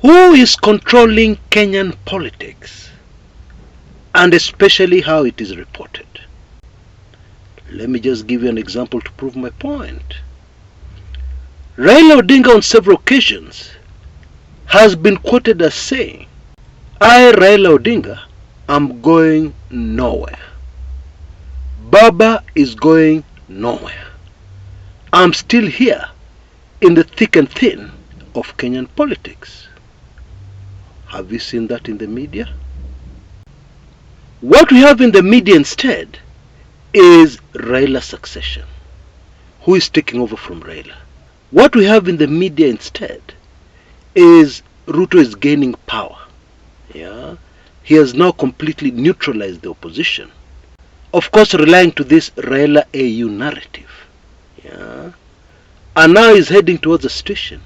Who is controlling Kenyan politics, and especially how it is reported? Let me just give you an example to prove my point. Raila Odinga on several occasions has been quoted as saying, "I, Raila Odinga, am going nowhere. Baba is going nowhere. I'm still here in the thick and thin of Kenyan politics." Have you seen that in the media? What we have in the media instead is Raila's succession. Who is taking over from Raila? What we have in the media instead is Ruto is gaining power. Yeah? He has now completely neutralized the opposition. Of course, relying to this Raila AU narrative. Yeah? And now he's heading towards a situation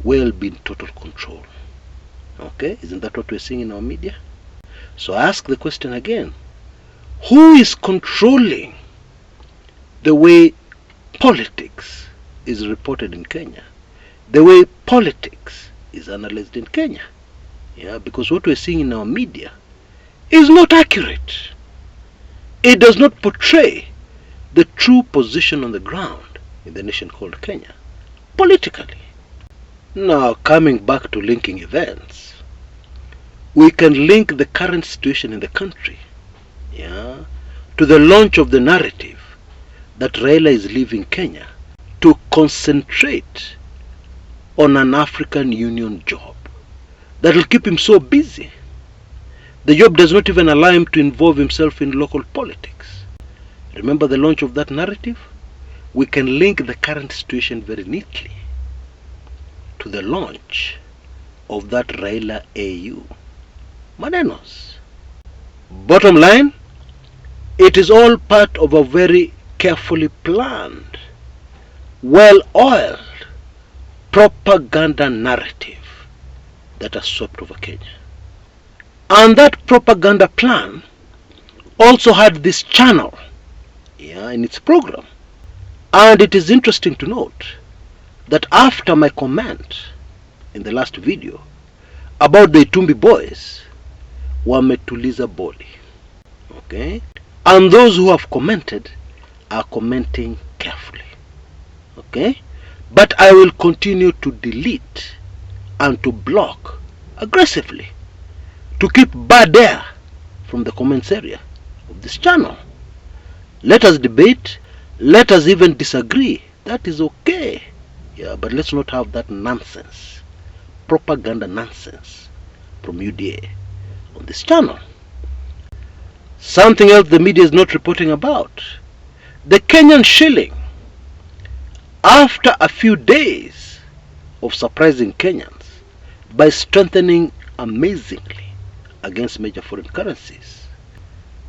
where he'll be in total control. Okay? Isn't that what we're seeing in our media? So I ask the question again. Who is controlling the way politics is reported in Kenya? The way politics is analyzed in Kenya? Yeah, because what we're seeing in our media is not accurate. It does not portray the true position on the ground in the nation called Kenya, politically. Now, coming back to linking events, we can link the current situation in the country, yeah, to the launch of the narrative that Raila is leaving Kenya to concentrate on an African Union job that will keep him so busy. The job does not even allow him to involve himself in local politics. Remember the launch of that narrative? We can link the current situation very neatly to the launch of that Raila AU. Manenos. Bottom line, it is all part of a very carefully planned, well-oiled propaganda narrative that has swept over Kenya. And that propaganda plan also had this channel, yeah, in its program. And it is interesting to note that after my comment in the last video about the Itumbi boys, wametuliza boli. Okay? And those who have commented are commenting carefully. Okay? But I will continue to delete and to block aggressively to keep bad air from the comments area of this channel. Let us debate, let us even disagree. That is okay. Yeah, but let's not have that nonsense, propaganda nonsense from UDA on this channel. Something else the media is not reporting about. The Kenyan shilling, after a few days of surprising Kenyans by strengthening amazingly against major foreign currencies,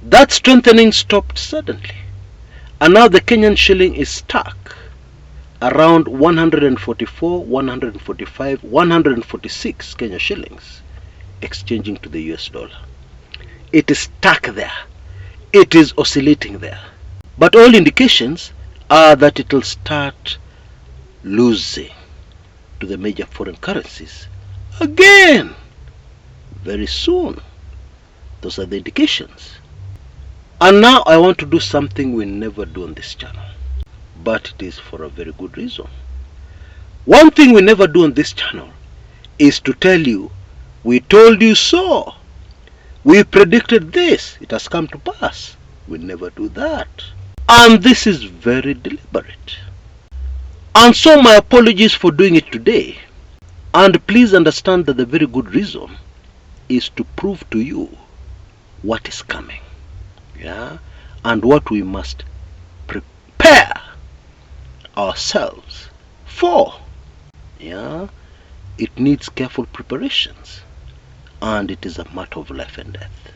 that strengthening stopped suddenly, and now the Kenyan shilling is stuck around 144, 145, 146 Kenya shillings, exchanging to the US dollar. It is stuck there. It is oscillating there. But all indications are that it will start losing to the major foreign currencies again very soon. Those are the indications. And now I want to do something we never do on this channel, but it is for a very good reason. One thing we never do on this channel is to tell you, we told you so, we predicted this, it has come to pass. We never do that. And this is very deliberate. And so my apologies for doing it today. And please understand that the very good reason is to prove to you what is coming. Yeah? And what we must prepare ourselves for. Yeah? It needs careful preparations. And it is a matter of life and death.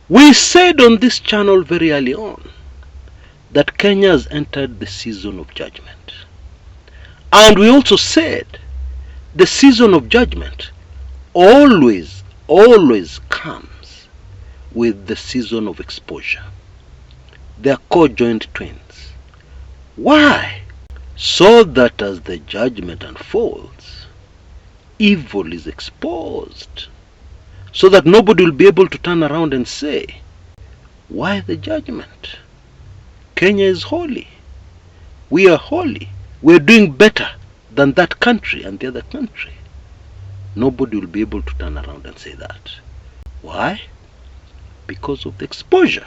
We said on this channel very early on that Kenya has entered the season of judgment. And we also said the season of judgment always comes with the season of exposure. They are co-joined twins. Why? So that as the judgment unfolds, evil is exposed, so that nobody will be able to turn around and say, why the judgment? Kenya is holy. We are holy. We are doing better than that country and the other country. Nobody will be able to turn around and say that. Why? Because of the exposure.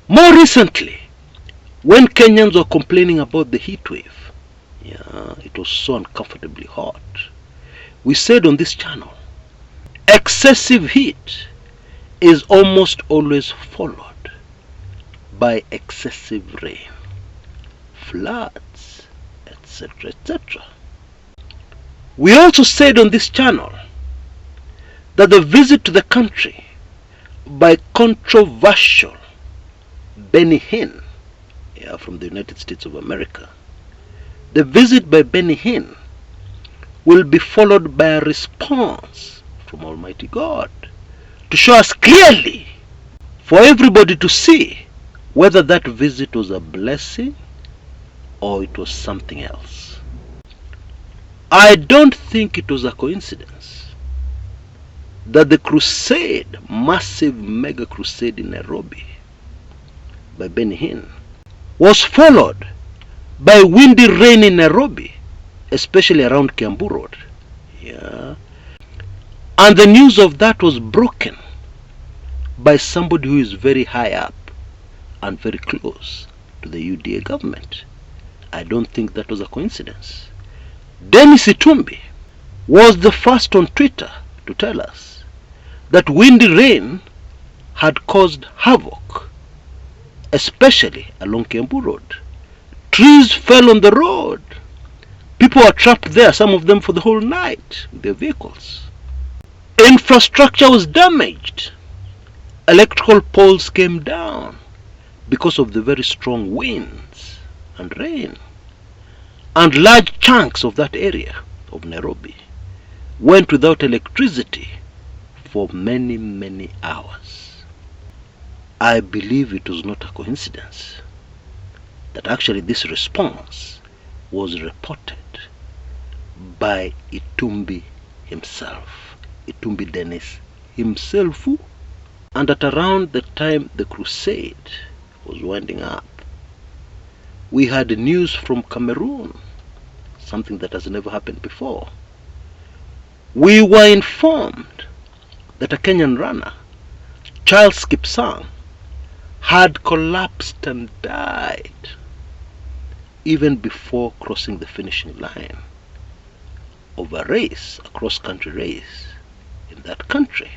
More recently, when Kenyans were complaining about the heat wave, it was so uncomfortably hot, we said on this channel, excessive heat is almost always followed by excessive rain, floods, etc., etc. We also said on this channel that the visit to the country by controversial Hinn, from the United States of America, the visit by Hinn will be followed by a response from Almighty God to show us clearly, for everybody to see, whether that visit was a blessing or it was something else. I don't think it was a coincidence that the crusade, massive mega crusade in Nairobi by Hinn, was followed by windy rain in Nairobi, especially around Kiambu Road. And the news of that was broken by somebody who is very high up and very close to the UDA government. I don't think that was a coincidence. Dennis Itumbi was the first on Twitter to tell us that windy rain had caused havoc, especially along Kiambu Road. Trees fell on the road. People were trapped there, some of them for the whole night with their vehicles. Infrastructure was damaged. Electrical poles came down because of the very strong winds and rain. And large chunks of that area of Nairobi went without electricity for many, many hours. I believe it was not a coincidence that actually this response was reported by Itumbi himself, Itumbi Dennis himself, and at around the time the crusade was winding up, we had news from Cameroon, something that has never happened before. We were informed that a Kenyan runner, Charles Kshs, had collapsed and died even before crossing the finishing line of a race, a cross-country race in that country.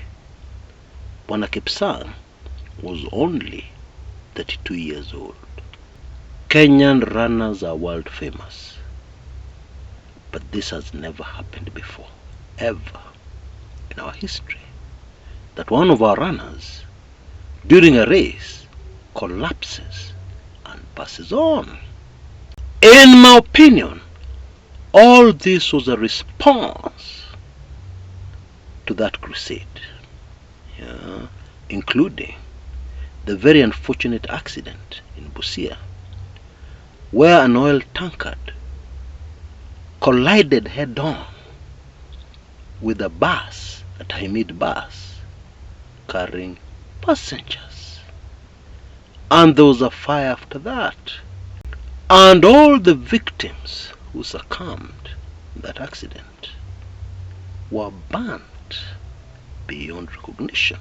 Bwana Kshs was only 32 years old. Kenyan runners are world famous, but this has never happened before, ever in our history, that one of our runners during a race collapses and passes on. In my opinion, all this was a response to that crusade, including the very unfortunate accident in Busia, where an oil tankard collided head-on with a bus, a Taimid bus, carrying passengers. And there was a fire after that. And all the victims who succumbed in that accident were burnt beyond recognition.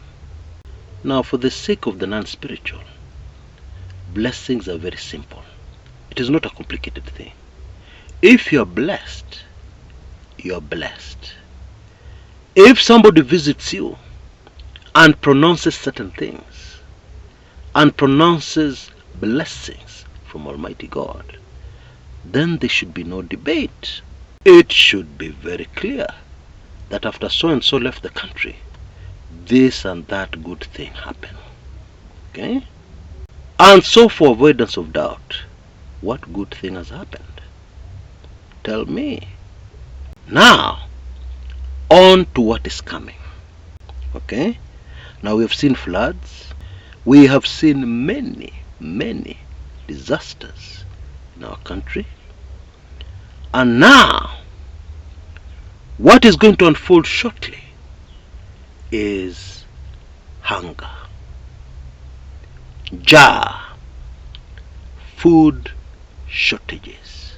Now, for the sake of the non-spiritual, blessings are very simple. It is not a complicated thing. If you are blessed, you are blessed. If somebody visits you and pronounces certain things, and pronounces blessings from Almighty God, then there should be no debate. It should be very clear that after so and so left the country, this and that good thing happened. Okay? And so, for avoidance of doubt, what good thing has happened? Tell me. Now, on to what is coming. Okay? Now, we have seen floods. We have seen many, many disasters in our country. And now, What is going to unfold shortly is hunger, jar, food shortages.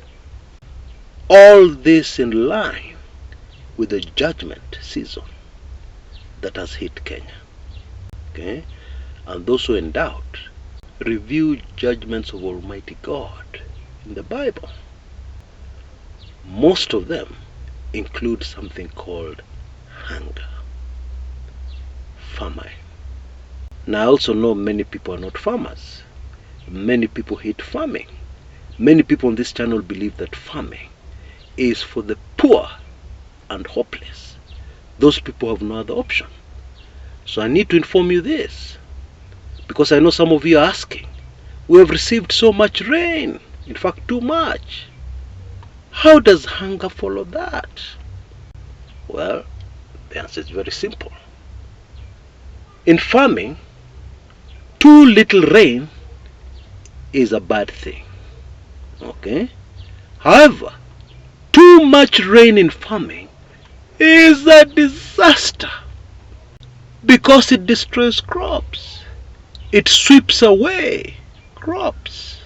All this in line with the judgment season that has hit Kenya. Okay? And those who in doubt, review judgments of Almighty God in the Bible. Most of them include something called hunger, famine. Now I also know many people are not farmers. Many people hate farming. Many people on this channel believe that farming is for the poor and hopeless. Those people have no other option. So I need to inform you this, because I know some of you are asking, we have received so much rain, in fact too much. How does hunger follow that? Well, the answer is very simple. In farming, too little rain is a bad thing. Okay? However, too much rain in farming is a disaster, because it destroys crops. It sweeps away crops.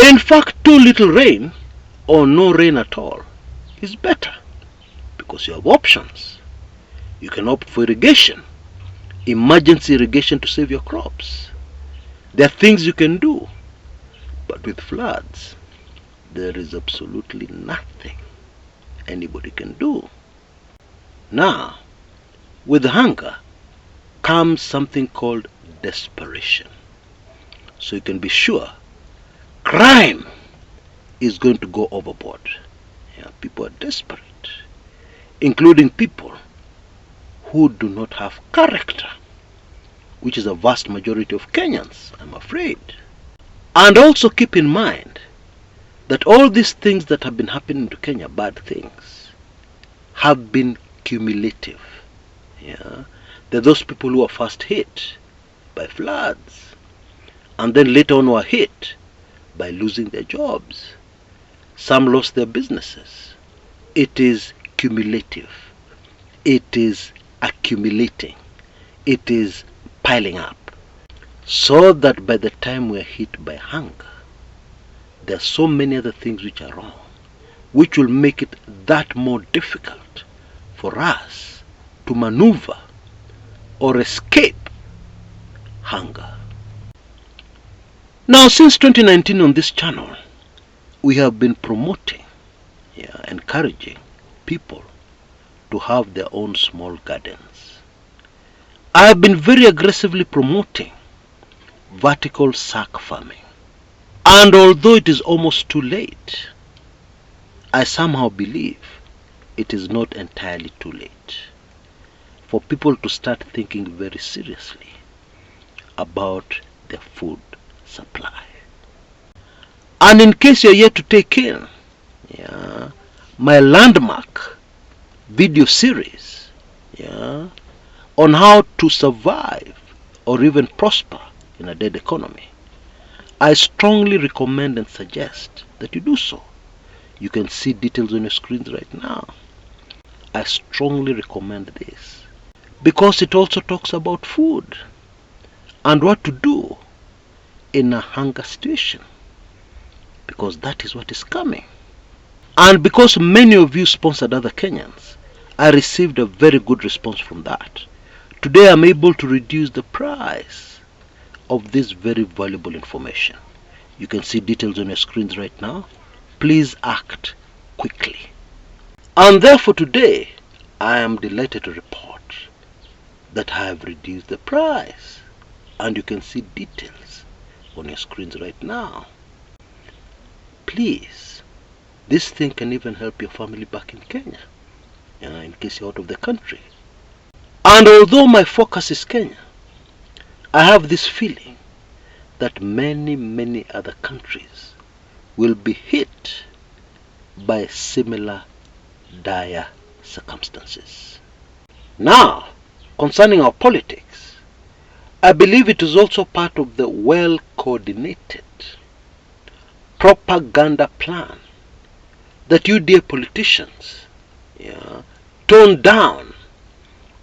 In fact, too little rain or no rain at all is better, because you have options. You can opt for irrigation, emergency irrigation to save your crops. There are things you can do. But with floods, there is absolutely nothing anybody can do. Now, with hunger comes something called desperation. So you can be sure crime is going to go overboard. Yeah, people are desperate, including people who do not have character, which is a vast majority of Kenyans, I'm afraid. And also keep in mind that all these things that have been happening to Kenya, bad things, have been cumulative. Yeah? There are those people who are first hit by floods, and then later on were hit by losing their jobs. Some lost their businesses. It is cumulative. It is accumulating. It is piling up. So that by the time we are hit by hunger, there are so many other things which are wrong, which will make it that more difficult for us to maneuver or escape hunger. Now, since 2019 on this channel, we have been promoting, encouraging people to have their own small gardens. I have been very aggressively promoting vertical sack farming. And although it is almost too late, I somehow believe it is not entirely too late for people to start thinking very seriously about their food supply. And in case you're yet to take in my landmark video series on how to survive or even prosper in a dead economy, I strongly recommend and suggest that you do so. You can see details on your screens right now. I strongly recommend this because it also talks about food and what to do in a hunger situation, because that is what is coming. And because many of you sponsored other Kenyans, I received a very good response from that. Today I'm able to reduce the price of this very valuable information. You can see details on your screens right now. Please act quickly. And therefore today I am delighted to report that I have reduced the price, and you can see details on your screens right now. Please, this thing can even help your family back in Kenya, in case you're out of the country. And although my focus is Kenya, I have this feeling that many other countries will be hit by similar dire circumstances. Now, concerning our politics, I believe it is also part of the well-coordinated propaganda plan that you, dear politicians, yeah, tone down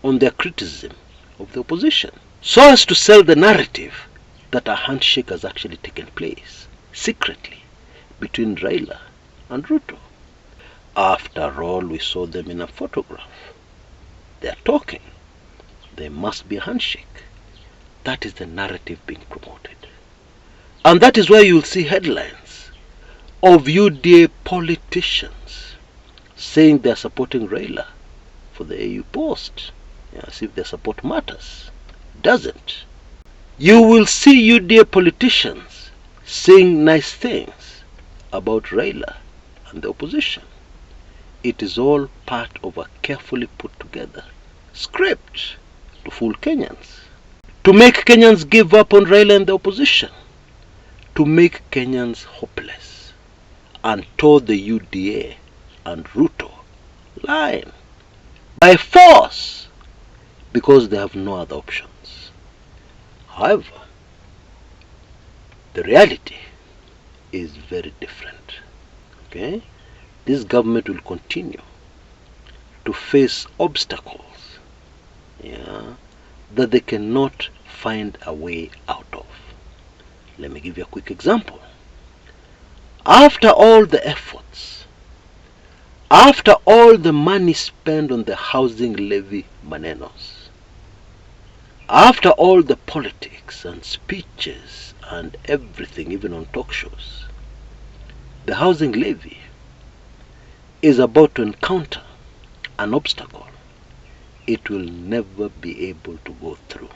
on their criticism of the opposition, so as to sell the narrative that a handshake has actually taken place secretly between Raila and Ruto. After all, we saw them in a photograph. They are talking. There must be a handshake. That is the narrative being promoted. And that is why you'll see headlines of UDA politicians saying they are supporting Raila for the AU post, as if their support matters. Doesn't. You will see UDA politicians saying nice things about Raila and the opposition. It is all part of a carefully put together script to fool Kenyans, to make Kenyans give up on Raila and the opposition, to make Kenyans hopeless, and toward the UDA and Ruto line by force, because they have no other options. However, the reality is very different. Okay? This government will continue to face obstacles, that they cannot find a way out of. Let me give you a quick example. After all the efforts, after all the money spent on the housing levy manenos, after all the politics and speeches and everything, even on talk shows, the housing levy is about to encounter an obstacle it will never be able to go through.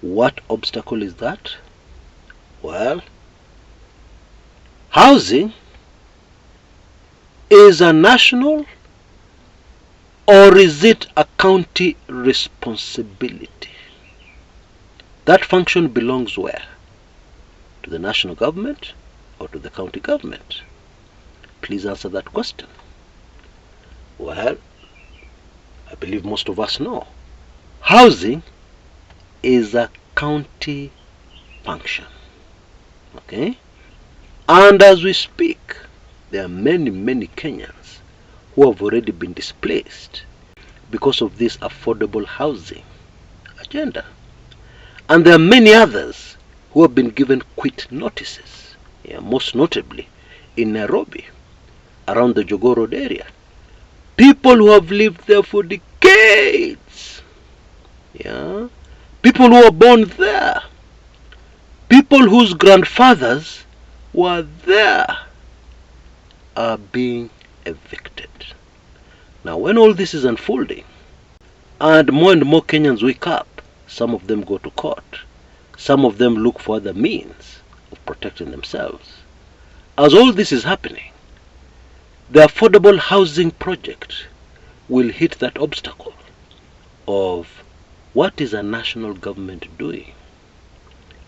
What obstacle is that? Well, housing is a national, or is it a county responsibility? That function belongs where? To the national government or to the county government? Please answer that question. Well, I believe most of us know. Housing is a county function. Okay? And as we speak, there are many Kenyans who have already been displaced because of this affordable housing agenda. And there are many others who have been given quit notices, most notably in Nairobi, around the Jogoo Road area. People who have lived there for decades, people who were born there, people whose grandfathers were there, are being evicted. Now, when all this is unfolding, and more Kenyans wake up, some of them go to court, some of them look for other means of protecting themselves. As all this is happening, the affordable housing project will hit that obstacle of what is a national government doing?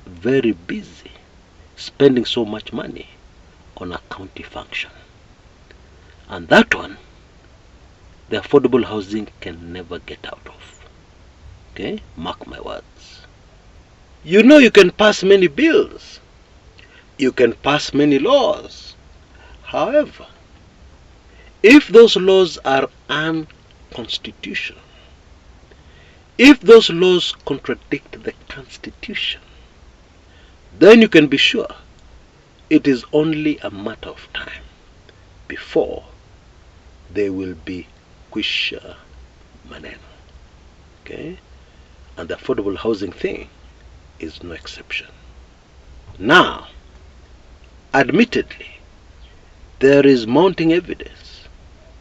Very busy, spending so much money on a county function. And that one, the affordable housing can never get out of. Okay? Mark my words. You can pass many bills. You can pass many laws. However, if those laws are unconstitutional, if those laws contradict the Constitution, then you can be sure it is only a matter of time before there will be kwisha maneno. Okay? And the affordable housing thing is no exception. Now, admittedly, there is mounting evidence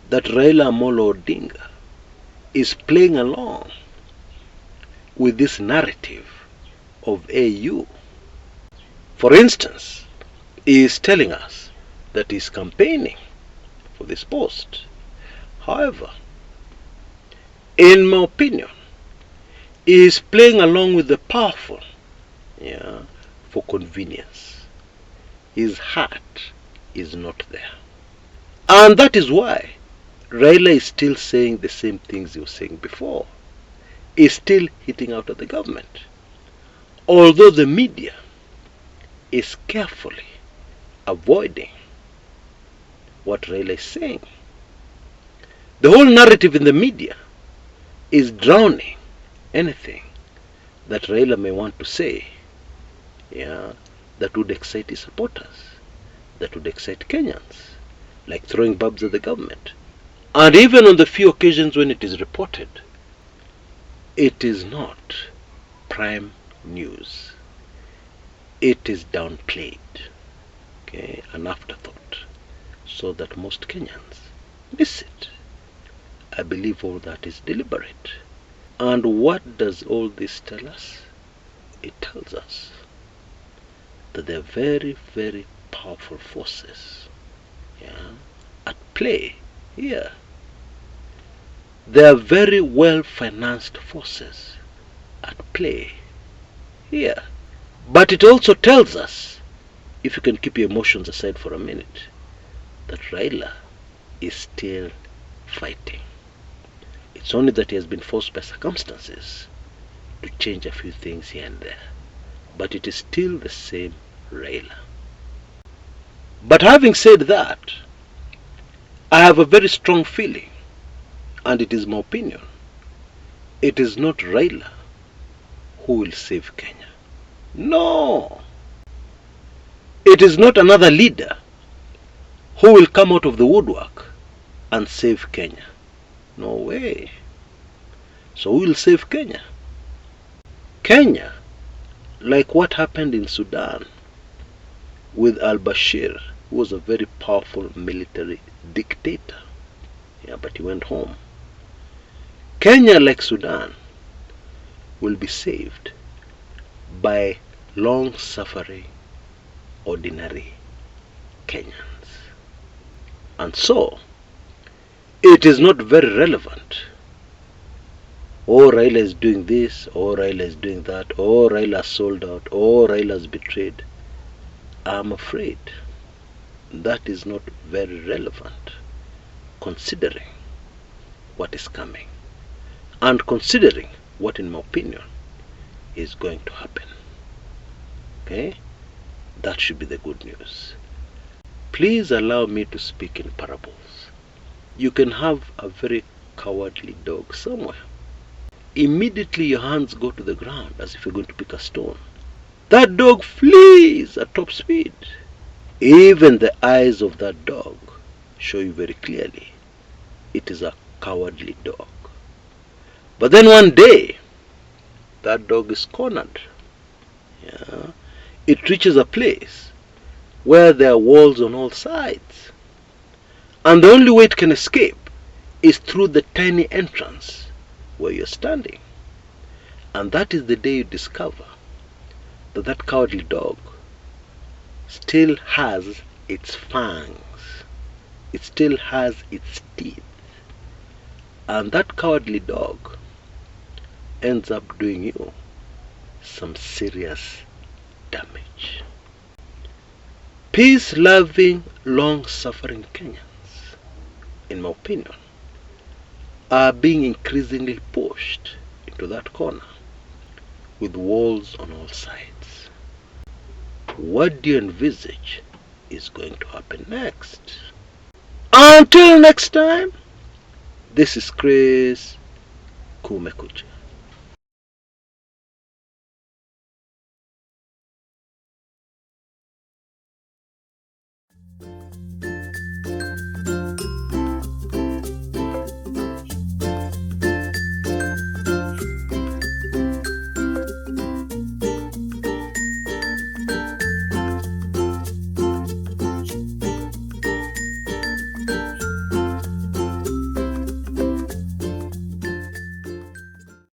that Raila Amolo Odinga is playing along with this narrative of AU. For instance, he is telling us that he is campaigning for this post. However, in my opinion, he is playing along with the powerful, for convenience. His heart is not there. And that is why Raila is still saying the same things he was saying before. He's still hitting out at the government. Although the media is carefully avoiding what Raila is saying. The whole narrative in the media is drowning anything that Raila may want to say, that would excite his supporters, that would excite Kenyans, like throwing barbs at the government. And even on the few occasions when it is reported, it is not prime news. It is downplayed, an afterthought, so that most Kenyans miss it. I believe all that is deliberate. And what does all this tell us? It tells us that there are very, very powerful forces at play here. There are very well-financed forces at play here. But it also tells us, if you can keep your emotions aside for a minute, that Raila is still fighting. It's only that he has been forced by circumstances to change a few things here and there. But it is still the same Raila. But having said that, I have a very strong feeling, and it is my opinion, it is not Raila who will save Kenya. No! It is not another leader who will come out of the woodwork and save Kenya. No way. So who will save Kenya? Kenya, like what happened in Sudan with al-Bashir, who was a very powerful military dictator, but he went home. Kenya, like Sudan, will be saved by long-suffering, ordinary Kenyans. And so, it is not very relevant. Oh, Raila is doing this, oh, Raila is doing that, oh, Raila sold out, oh, Raila is betrayed. I'm afraid that is not very relevant, considering what is coming and considering what, in my opinion, is going to happen. That should be the good news. Please allow me to speak in parables. You can have a very cowardly dog somewhere. Immediately your hands go to the ground as if you're going to pick a stone. That dog flees at top speed. Even the eyes of that dog show you very clearly it is a cowardly dog. But then one day, that dog is cornered. It reaches a place where there are walls on all sides. And the only way it can escape is through the tiny entrance where you're standing. And that is the day you discover that that cowardly dog still has its fangs. It still has its teeth. And that cowardly dog ends up doing you some serious damage. Peace-loving, long-suffering Kenyans, in my opinion, are being increasingly pushed into that corner with walls on all sides. What do you envisage is going to happen next? Until next time, this is Chris. Kumekucha.